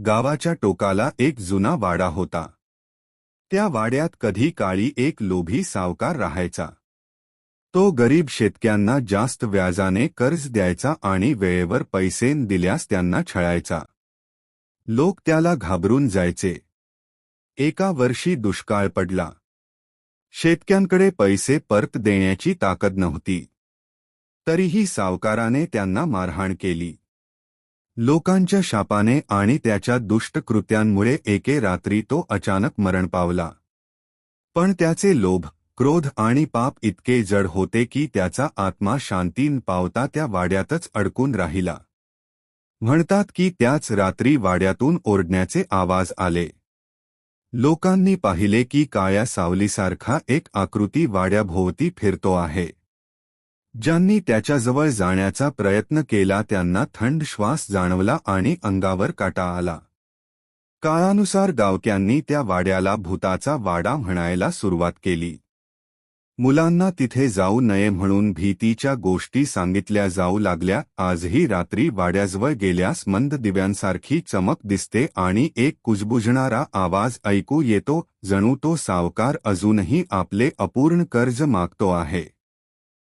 गावाच्या टोकाला एक जुना वाडा होता. त्या वाड्यात कधी काळी एक लोभी सावकार राहायचा. तो गरीब शेतकऱ्यांना जास्त व्याजाने कर्ज द्यायचा आणि वेळेवर पैसे दिल्यास त्यांना छळायचा. लोक त्याला घाबरून जायचे. एका वर्षी दुष्काळ पडला. शेतकऱ्यांकडे पैसे परत देण्याची ताकद नव्हती. तरीही सावकाराने त्यांना मारहाण केली. लोकांच्या शापाने आणि त्याच्या दुष्ट कृत्यांमुळे एके रात्री तो अचानक मरण पावला. पण त्याचे लोभ, क्रोध आणि पाप इतके जड होते की त्याचा आत्मा शांती न पावता त्या वाड्यातच अडकून राहिला. म्हणतात की त्याच रात्री वाड्यातून ओरडण्याचे आवाज आले. लोकांनी पाहिले की काळ्या सावलीसारखा एक आकृती वाड्याभोवती फिरतो आहे. ज्यांनी त्याच्याजवळ जाण्याचा प्रयत्न केला त्यांना थंड श्वास जाणवला आणि अंगावर काटा आला. काळानुसार गावक्यांनी त्या वाड्याला भूताचा वाडा म्हणायला सुरुवात केली. मुलांना तिथे जाऊ नये म्हणून भीतीच्या गोष्टी सांगितल्या जाऊ लागल्या. आजही रात्री वाड्याजवळ गेल्यास मंद दिव्यांसारखी चमक दिसते आणि एक कुजबुजणारा आवाज ऐकू येतो, जणू तो सावकार अजूनही आपले अपूर्ण कर्ज मागतो आहे.